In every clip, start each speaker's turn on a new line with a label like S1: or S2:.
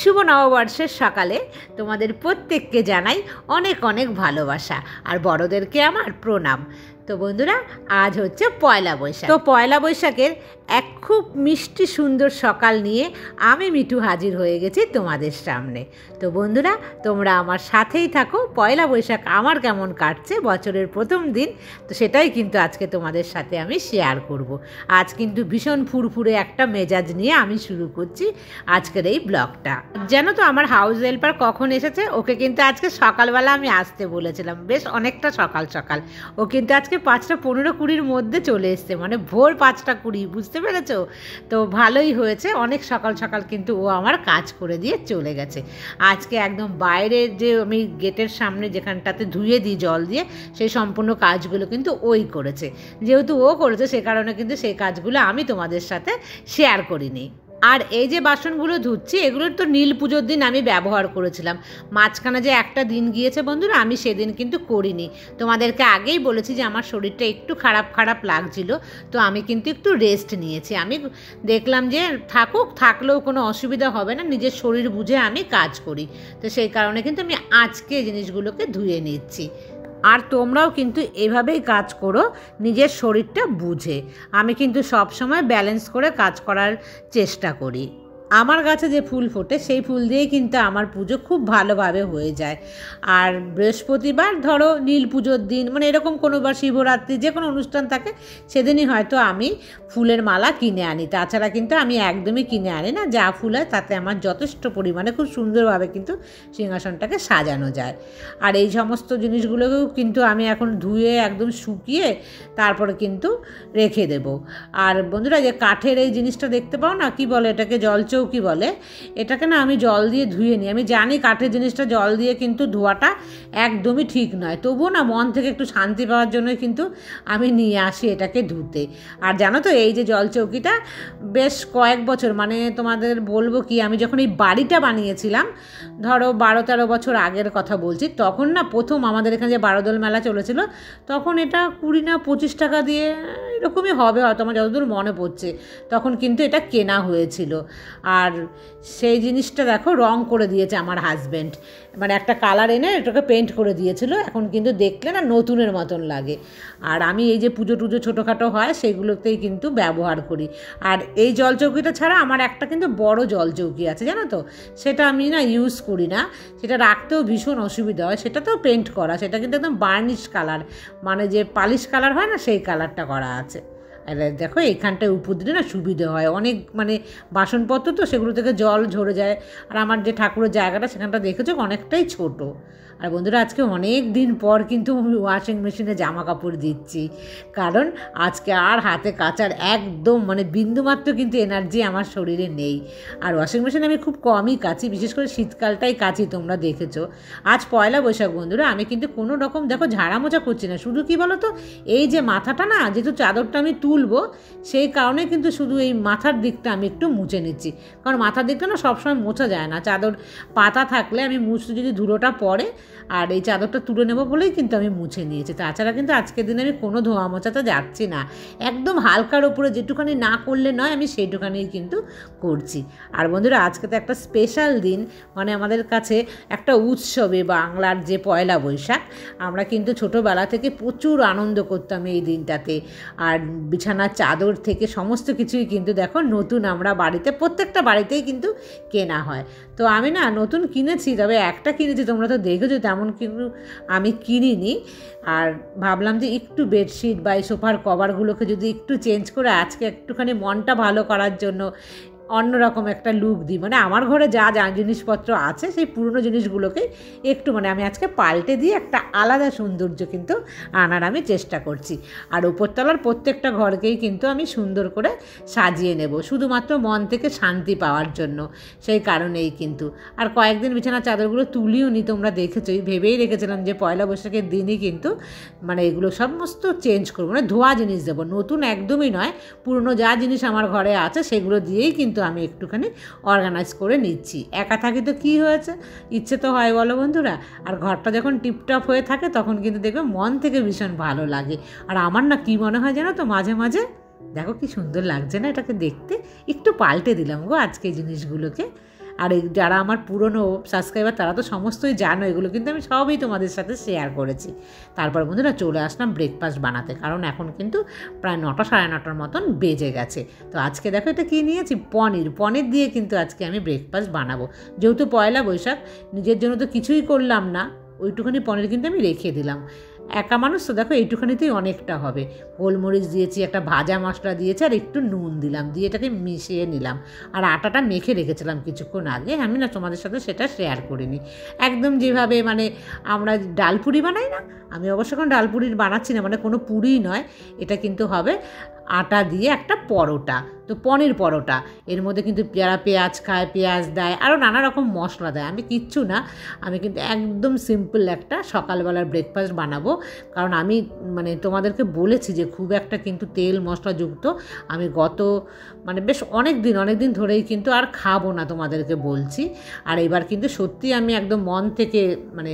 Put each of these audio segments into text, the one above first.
S1: শুভ নববর্ষের সকালে তোমাদের প্রত্যেককে জানাই অনেক অনেক ভালোবাসা আর বড়দেরকে আমার প্রণাম। তো বন্ধুরা, আজ হচ্ছে পয়লা বৈশাখ। তো পয়লা বৈশাখের এক খুব মিষ্টি সুন্দর সকাল নিয়ে আমি মিঠু হাজির হয়ে গেছি তোমাদের সামনে। তো বন্ধুরা, তোমরা আমার সাথেই থাকো। পয়লা বৈশাখ আমার কেমন কাটছে, বছরের প্রথম দিন, তো সেটাই কিন্তু আজকে তোমাদের সাথে আমি শেয়ার করব। আজ কিন্তু ভীষণ ফুরফুরে একটা মেজাজ নিয়ে আমি শুরু করছি আজকের এই ব্লগটা। জানো তো আমার হাউস হেল্পার কখন এসেছে? ওকে কিন্তু আজকে সকালবেলা আমি আসতে বলেছিলাম, বেশ অনেকটা সকাল সকাল। ও কিন্তু আজকে 5:15-20 মধ্যে চলে এসছে, মানে ভোর 5:20, বুঝতে পেরেছো? তো ভালোই হয়েছে, অনেক সকাল সকাল কিন্তু ও আমার কাজ করে দিয়ে চলে গেছে। আজকে একদম বাইরের যে আমি গেটের সামনে যেখানটাতে ধুয়ে দিই জল দিয়ে, সেই সম্পূর্ণ কাজগুলো কিন্তু ওই করেছে। যেহেতু ও করেছে সে কারণে কিন্তু সেই কাজগুলো আমি তোমাদের সাথে শেয়ার করিনি। আর এই যে বাসনগুলো ধুচ্ছি, এগুলো তো নীল পুজোর দিন আমি ব্যবহার করেছিলাম। মাঝখানে যে একটা দিন গিয়েছে বন্ধুরা, আমি সেদিন কিন্তু করিনি। তোমাদেরকে আগেই বলেছি যে আমার শরীরটা একটু খারাপ খারাপ লাগছিল, তো আমি কিন্তু একটু রেস্ট নিয়েছি। আমি দেখলাম যে থাকলেও কোনো অসুবিধা হবে না, নিজের শরীর বুঝে আমি কাজ করি। তো সেই কারণে কিন্তু আমি আজকে জিনিসগুলোকে ধুয়ে নিচ্ছি। আর তোমরাও কিন্তু এভাবেই কাজ করো, নিজের শরীরটা বুঝে। আমি কিন্তু সব সময় ব্যালেন্স করে কাজ করার চেষ্টা করি। আমার গাছে যে ফুল ফোটে সেই ফুল দিয়েই কিন্তু আমার পুজো খুব ভালোভাবে হয়ে যায়। আর বৃহস্পতিবার ধরো নীল পুজোর দিন, মানে এরকম কোনো বা শিবরাত্রি যে কোনো অনুষ্ঠান থাকে, সেদিনই হয়তো আমি ফুলের মালা কিনে আনি। তাছাড়া কিন্তু আমি একদমই কিনে আনি না। যা ফুল হয় তাতে আমার যথেষ্ট পরিমাণে খুব সুন্দরভাবে কিন্তু সিংহাসনটাকে সাজানো যায়। আর এই সমস্ত জিনিসগুলোকেও কিন্তু আমি এখন ধুয়ে একদম শুকিয়ে তারপরে কিন্তু রেখে দেব। আর বন্ধুরা, যে কাঠের এই জিনিসটা দেখতে পাও না, কি বলে এটাকে, জলচৌকি বলে, এটাকে না আমি জল দিয়ে ধুয়ে নিই। আমি জানি কাঠের জিনিসটা জল দিয়ে কিন্তু ধোয়াটা একদমই ঠিক নয়, তবুও না মন থেকে একটু শান্তি পাওয়ার জন্যই কিন্তু আমি নিয়ে আসি এটাকে ধুতে। আর জানো তো, এই যে জলচৌকিটা বেশ কয়েক বছর, মানে তোমাদের বলবো কি, আমি যখন এই বাড়িটা বানিয়েছিলাম, ধরো 12-13 বছর আগের কথা বলছি, তখন না প্রথম আমাদের এখানে যে বারোদল মেলা চলেছিল, তখন এটা 20 না 25 টাকা দিয়ে এরকমই হবে হয়তো, আমার যতদূর মনে পড়ছে, তখন কিন্তু এটা কেনা হয়েছিল। আর সেই জিনিসটা দেখো রং করে দিয়েছে আমার হাজব্যান্ড, মানে একটা কালার এনে এটাকে পেন্ট করে দিয়েছিল। এখন কিন্তু দেখলে না নতুনের মতন লাগে। আর আমি এই যে পুজো টুজো ছোটোখাটো হয় সেগুলোতেই কিন্তু ব্যবহার করি। আর এই জলচৌকিটা ছাড়া আমার একটা কিন্তু বড় জলচৌকি আছে, জানো তো, সেটা আমি না ইউজ করি না। সেটা রাখতেও ভীষণ অসুবিধা হয়। সেটাতেও পেন্ট করা, সেটা কিন্তু একদম বার্নিশ কালার, মানে যে পালিশ কালার হয় না, সেই কালারটা করা আছে। আর দেখো এইখানটায় উপর দিলে না সুবিধে হয় অনেক, মানে বাসনপত্র তো সেগুলো থেকে জল ঝরে যায়। আর আমার যে ঠাকুরের জায়গাটা সেখানটা দেখেছো অনেকটাই ছোট। আর বন্ধুরা, আজকে অনেক দিন পর কিন্তু আমি ওয়াশিং মেশিনে জামা কাপড় দিচ্ছি, কারণ আজকে আর হাতে কাচার একদম মানে বিন্দুমাত্র কিন্তু এনার্জি আমার শরীরে নেই। আর ওয়াশিং মেশিনে আমি খুব কমই কাচি, বিশেষ করে শীতকালটাই কাচি, তোমরা দেখেছো। আজ পয়লা বৈশাখ বন্ধুরা, আমি কিন্তু কোনো রকম দেখো ঝাড়া মোছা করছি না। শুধু কি বলো তো, এই যে মাথাটা না, যেহেতু চাদরটা আমি তুলবো, সেই কারণে কিন্তু শুধু এই মাথার দিকটা আমি একটু মুছে নিচ্ছি। কারণ মাথার দিকটা না সবসময় মোছা যায় না, চাদর পাতা থাকলে আমি মুছতে যদি ধুলোটা পড়ে, আর এই চাদরটা তুলে নেবো বলেই কিন্তু আমি মুছে নিয়েছি। তাছাড়া কিন্তু আজকের দিনে আমি কোনো ধোয়া মোছাতে যাচ্ছি না, একদম হালকার ওপরে যেটুখানি না করলে নয় আমি সেইটুখানিই কিন্তু করছি। আর বন্ধুরা, আজকে তো একটা স্পেশাল দিন, মানে আমাদের কাছে একটা উৎসবে বাংলার যে পয়লা বৈশাখ, আমরা কিন্তু ছোটোবেলা থেকে প্রচুর আনন্দ করতাম এই দিনটাতে। আর বিছানার চাদর থেকে সমস্ত কিছুই কিন্তু দেখো নতুন আমরা বাড়িতে, প্রত্যেকটা বাড়িতেই কিন্তু কেনা হয়। তো আমি না নতুন কিনেছি, তবে একটা কিনেছি, তোমরা তো দেখেছো, তেমন কিন্তু আমি কিনিনি। আর ভাবলাম যে একটু বেডশিট বা এই সোফার কভারগুলোকে যদি একটু চেঞ্জ করে আজকে একটুখানি মনটা ভালো করার জন্য অন্যরকম একটা লুক দিই, মানে আমার ঘরে যা যা জিনিসপত্র আছে সেই পুরনো জিনিসগুলোকে একটু, মানে আমি আজকে পাল্টে দিয়ে একটা আলাদা সৌন্দর্য কিন্তু আনার আমি চেষ্টা করছি। আর উপরতলার প্রত্যেকটা ঘরকেই কিন্তু আমি সুন্দর করে সাজিয়ে নেব, শুধুমাত্র মন থেকে শান্তি পাওয়ার জন্য, সেই কারণেই কিন্তু। আর কয়েকদিন বিছানার চাদরগুলো তুলিও নি, তোমরা দেখেছোই, ভেবেই রেখেছিলাম যে পয়লা বৈশাখের দিনই কিন্তু মানে এগুলো সমস্ত চেঞ্জ করবো, মানে ধোয়া জিনিস দেবো, নতুন একদমই নয়। পুরনো যা জিনিস আমার ঘরে আছে সেগুলো দিয়েই কিন্তু আমি একটুখানি অর্গানাইজ করে নিচ্ছি। একা থাকি তো কী হয়েছে, ইচ্ছে তো হয় বলো বন্ধুরা। আর ঘরটা যখন টিপটপ হয়ে থাকে তখন কিন্তু দেখবে মন থেকে ভীষণ ভালো লাগে। আর আমার না কী মনে হয় জানো তো, মাঝে মাঝে দেখো কি সুন্দর লাগছে না এটাকে দেখতে, একটু পাল্টে দিলাম গো আজকে এই জিনিসগুলোকে। আর যারা আমার পুরনো সাবস্ক্রাইবার তারা তো সমস্তই জানো, এগুলো কিন্তু আমি সবই তোমাদের সাথে শেয়ার করেছি। তারপর বন্ধুরা চলে আসলাম ব্রেকফাস্ট বানাতে, কারণ এখন কিন্তু প্রায় 9টা সাড়ে 9টার মতন বেজে গেছে। তো আজকে দেখো এটা কী নিয়েছি, পনির দিয়ে কিন্তু আজকে আমি ব্রেকফাস্ট বানাবো। যেহেতু পয়লা বৈশাখ, নিজের জন্য তো কিছুই করলাম না, ওইটুখানি পনির কিন্তু আমি রেখে দিলাম। একা মানুষ তো দেখো এইটুখানিতেই অনেকটা হবে। গোলমরিচ দিয়েছি, একটা ভাজা মশলা দিয়েছি, আর একটু নুন দিলাম, দিয়ে এটাকে মিশিয়ে নিলাম। আর আটাটা মেখে রেখেছিলাম কিছুক্ষণ আগে, আমি না তোমাদের সাথে সেটা শেয়ার করিনি। একদম যেভাবে মানে আমরা ডালপুরি বানাই না, আমি অবশ্য কোনো ডালপুরি বানাচ্ছি না, মানে কোনো পুরিই নয়, এটা কিন্তু হবে আটা দিয়ে একটা পরোটা। তো পনির পরোটা, এর মধ্যে কিন্তু যারা পেঁয়াজ খায় পেঁয়াজ দেয়, আরও নানা রকম মশলা দেয়। আমি কিচ্ছু না, আমি কিন্তু একদম সিম্পল একটা সকালবেলার ব্রেকফাস্ট বানাবো। কারণ আমি মানে তোমাদেরকে বলেছি যে খুব একটা কিন্তু তেল মশলাযুক্ত আমি মানে বেশ অনেক দিন ধরেই কিন্তু আর খাবো না, তোমাদেরকে বলছি। আর এবার কিন্তু সত্যি আমি একদম মন থেকে মানে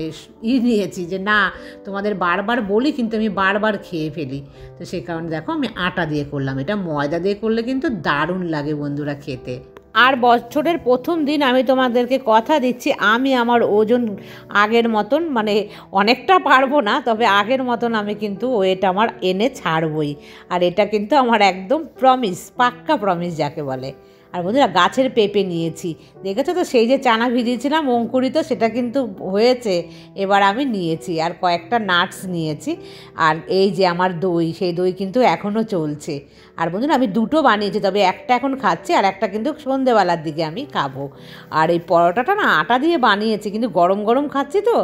S1: নিয়েছি যে না, তোমাদের বারবার বলি কিন্তু আমি বারবার খেয়ে ফেলি। তো সেই কারণে দেখো আমি আটা দিয়ে করলাম, এটা ময়দা দিয়ে করলে কিন্তু দারুণ লাগে বন্ধুরা খেতে। আর বছরের প্রথম দিন আমি তোমাদেরকে কথা দিচ্ছি, আমি আমার ওজন আগের মতন মানে অনেকটা পারবো না, তবে আগের মতন আমি কিন্তু ওয়েট আমার এনে ছাড়বই। আর এটা কিন্তু আমার একদম প্রমিস, পাক্কা প্রমিস যাকে বলে। আর বন্ধুরা গাছের পেঁপে নিয়েছি, দেখেছো তো, সেই যে চানা ভিজিয়েছিলাম অঙ্কুরিত, সেটা কিন্তু হয়েছে, এবার আমি নিয়েছি। আর কয়েকটা নাটস নিয়েছি। আর এই যে আমার দই, সেই দই কিন্তু এখনও চলছে। আর বন্ধুরা আমি দুটো বানিয়েছি, তবে একটা এখন খাচ্ছি আর একটা কিন্তু সন্ধেবেলার দিকে আমি খাবো। আর এই পরোটাটা না আটা দিয়ে বানিয়েছি, কিন্তু গরম গরম খাচ্ছি তো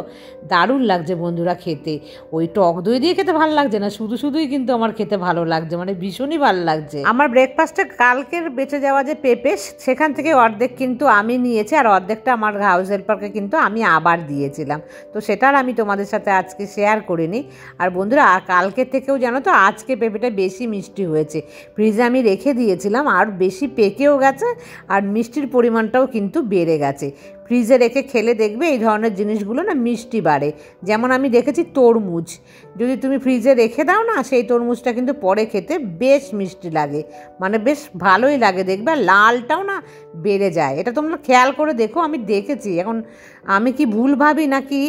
S1: দারুণ লাগছে বন্ধুরা খেতে। ওই টক দই দিয়ে খেতে ভালো লাগছে না, শুধুই কিন্তু আমার খেতে ভালো লাগছে, মানে ভীষণই ভালো লাগছে। আমার ব্রেকফাস্টে কালকের বেঁচে যাওয়া যে পেঁপে, সেখান থেকে অর্ধেক কিন্তু আমি নিয়েছি, আর অর্ধেকটা আমার হাউস হেল্পারকে কিন্তু আমি আবার দিয়েছিলাম। তো সেটার আমি তোমাদের সাথে আজকে শেয়ার করিনি। আর বন্ধুরা কালকের থেকেও জানো তো আজকে পেঁপেটা বেশি মিষ্টি হয়েছে, ফ্রিজে আমি রেখে দিয়েছিলাম, আর বেশি পেকেও গেছে, আর মিষ্টির পরিমাণটাও কিন্তু বেড়ে গেছে। ফ্রিজে রেখে খেলে দেখবে এই ধরনের জিনিসগুলো না মিষ্টি বাড়ে। যেমন আমি দেখেছি তরমুজ, যদি তুমি ফ্রিজে রেখে দাও না, সেই তরমুজটা কিন্তু পরে খেতে বেশ মিষ্টি লাগে, মানে বেশ ভালোই লাগে দেখবে, লালটাও না বেড়ে যায়। এটা তোমরা খেয়াল করে দেখো, আমি দেখেছি। এখন আমি কি ভুল ভাবি নাকি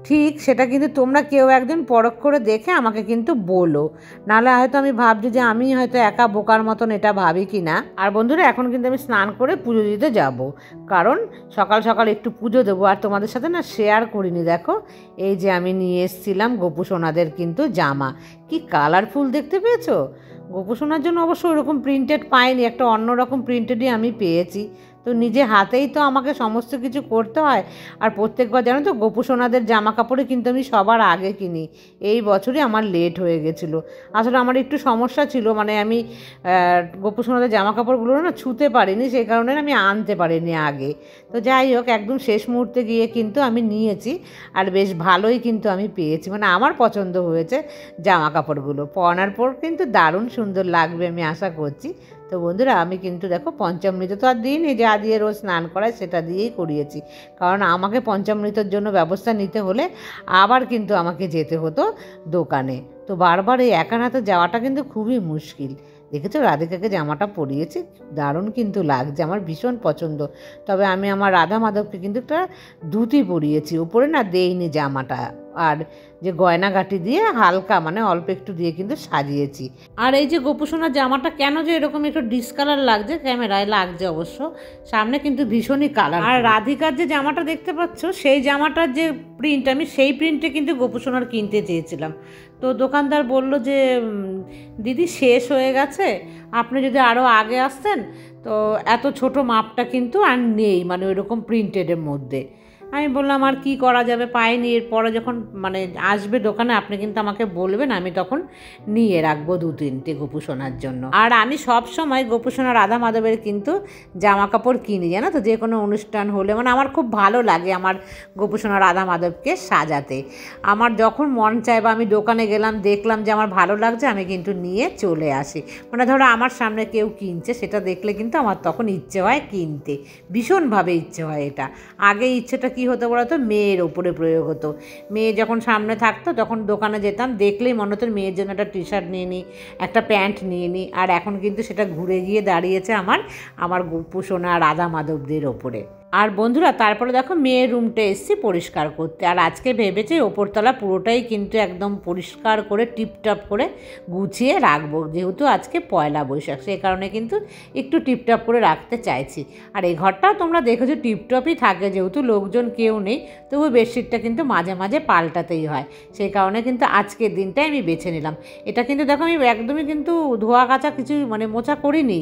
S1: ঠিক, সেটা কিন্তু তোমরা কেউ একদিন পরখ করে দেখে আমাকে কিন্তু বলো, নাহলে হয়তো আমি ভাবছি যে আমি হয়তো একা বোকার মতন এটা ভাবি কি না। আর বন্ধুরা এখন কিন্তু আমি স্নান করে পুজো দিতে যাব, কারণ সকাল সকাল একটু পুজো দেবো। আর তোমাদের সাথে না শেয়ার করিনি, দেখো এই যে আমি নিয়ে এসেছিলাম গোপু সোনাদের কিন্তু জামা, কি কালারফুল দেখতে পেয়েছো। গোপু সোনার জন্য অবশ্য ওরকম প্রিন্টেড পাইনি, একটা অন্যরকম প্রিন্টেডই আমি পেয়েছি। তো নিজে হাতেই তো আমাকে সমস্ত কিছু করতে হয়। আর প্রত্যেকবার জানো তো গোপু সোনাদের জামা কাপড়ে কিন্তু আমি সবার আগে কিনি, এই বছরই আমার লেট হয়ে গেছিলো। আসলে আমার একটু সমস্যা ছিল, মানে আমি গোপু সোনাদের জামা কাপড়গুলো না ছুঁতে পারিনি, সেই কারণে আমি আনতে পারিনি আগে। তো যাই হোক, একদম শেষ মুহূর্তে গিয়ে কিন্তু আমি নিয়েছি, আর বেশ ভালোই কিন্তু আমি পেয়েছি, মানে আমার পছন্দ হয়েছে জামা কাপড়গুলো। পরানোর পর কিন্তু দারুণ সুন্দর লাগবে আমি আশা করছি। তো বন্ধুরা আমি কিন্তু দেখো পঞ্চামৃত তো আর দিইনি, যা দিয়ে রোজ স্নান করায় সেটা দিয়েই করিয়েছি, কারণ আমাকে পঞ্চামৃতের জন্য ব্যবস্থা নিতে হলে আবার কিন্তু আমাকে যেতে হতো দোকানে। তো বারবার এই একা হাতে যাওয়াটা কিন্তু খুবই মুশকিল। দেখেছো রাধিকাকে জামাটা পরিয়েছি, দারুণ কিন্তু লাগছে, আমার ভীষণ পছন্দ। তবে আমি আমার রাধা মাধবকে কিন্তু একটা ধুতি পরিয়েছি, উপরে না দেইনি জামাটা। আর যে গয়নাগাটি দিয়ে হালকা মানে অল্প একটু দিয়ে কিন্তু সাজিয়েছি। আর এই যে গোপু সোনার জামাটা কেন যে এরকম একটু ডিসকালার লাগছে, ক্যামেরায় লাগছে অবশ্য, সামনে কিন্তু ভীষণই কালার। আর রাধিকার যে জামাটা দেখতে পাচ্ছ, সেই জামাটার যে প্রিন্ট, আমি সেই প্রিন্টে কিন্তু গোপু সোনার কিনতে চেয়েছিলাম। তো দোকানদার বলল যে দিদি শেষ হয়ে গেছে, আপনি যদি আরও আগে আসতেন তো এত ছোট মাপটা কিন্তু আর নেই, মানে ওই রকম প্রিন্টেডের মধ্যে। আমি বললাম আর কি করা যাবে, পাইনি। এরপরে যখন মানে আসবে দোকানে আপনি কিন্তু আমাকে বলবেন, আমি তখন নিয়ে রাখবো 2-3টে গোপু সোনার জন্য। আর আমি সব সময় গোপু সোনা রাধা মাধবের কিন্তু জামা কাপড় কিনি, জানো তো, যে কোনো অনুষ্ঠান হলে, মানে আমার খুব ভালো লাগে আমার গোপু সোনা রাধা মাধবকে সাজাতে। আমার যখন মন চায় বা আমি দোকানে গেলাম দেখলাম যে আমার ভালো লাগছে, আমি কিন্তু নিয়ে চলে আসি। মানে ধরো আমার সামনে কেউ কিনছে, সেটা দেখলে কিন্তু আমার তখন ইচ্ছে হয় কিনতে, ভীষণভাবে ইচ্ছে হয়। এটা আগে ইচ্ছেটা কি হতো বলতো, মেয়ের ওপরে প্রয়োগ হতো। মেয়ে যখন সামনে থাকতো তখন দোকানে যেতাম, দেখলেই মনে হতো মেয়ের জন্য একটা টি শার্ট নিয়ে নিই, একটা প্যান্ট নিয়ে নিই। আর এখন কিন্তু সেটা ঘুরে গিয়ে দাঁড়িয়েছে আমার গোপু সোনা রাধা মাধবদের ওপরে। আর বন্ধুরা তারপরে দেখো মেয়ের রুমটা এসেছি পরিষ্কার করতে। আর আজকে ভেবেছি ওপরতলা পুরোটাই কিন্তু একদম পরিষ্কার করে টিপটপ করে গুছিয়ে রাখবো, যেহেতু আজকে পয়লা বৈশাখ, সেই কারণে কিন্তু একটু টিপটপ করে রাখতে চাইছি। আর এই ঘরটাও তোমরা দেখেছো টিপটপই থাকে, যেহেতু লোকজন কেউ নেই, তবু বেডশিটটা কিন্তু মাঝে মাঝে পাল্টাতেই হয়, সেই কারণে কিন্তু আজকের দিনটাই আমি বেছে নিলাম। এটা কিন্তু দেখো আমি একদমই কিন্তু ধোয়া কাচা কিছু মানে মোছা করিনি,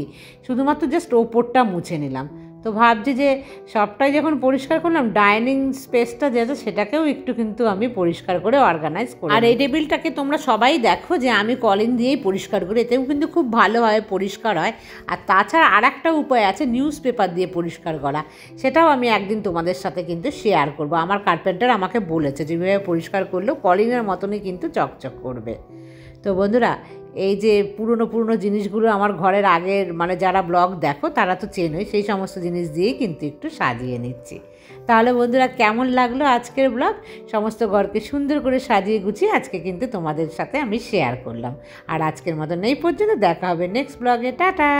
S1: শুধুমাত্র জাস্ট ওপরটা মুছে নিলাম। তো ভাবছি যে সবটাই যখন পরিষ্কার করলাম, ডাইনিং স্পেসটা যেটা সেটাকেও একটু কিন্তু আমি পরিষ্কার করে অর্গানাইজ করি। আর এই টেবিলটাকে তোমরা সবাই দেখো যে আমি কলিন দিয়েই পরিষ্কার করি, এতেও কিন্তু খুব ভালোভাবে পরিষ্কার হয়। আর তাছাড়া আর একটা উপায় আছে নিউজ পেপার দিয়ে পরিষ্কার করা, সেটাও আমি একদিন তোমাদের সাথে কিন্তু শেয়ার করব। আমার কার্পেন্টার আমাকে বলেছে যেভাবে পরিষ্কার করলেও কলিনের মতনই কিন্তু চকচক করবে। তো বন্ধুরা, এই যে পুরনো জিনিসগুলো আমার ঘরের আগের মানে যারা ব্লগ দেখো তারা তো চেনোই, সেই সমস্ত জিনিস দিয়েই কিন্তু একটু সাজিয়ে নিচ্ছি। তাহলে বন্ধুরা কেমন লাগলো আজকের ব্লগ? সমস্ত ঘরকে সুন্দর করে সাজিয়ে গুছিয়ে আজকে কিন্তু তোমাদের সাথে আমি শেয়ার করলাম। আর আজকের মতন এই পর্যন্ত, দেখা হবে নেক্সট ব্লগে। টাটা।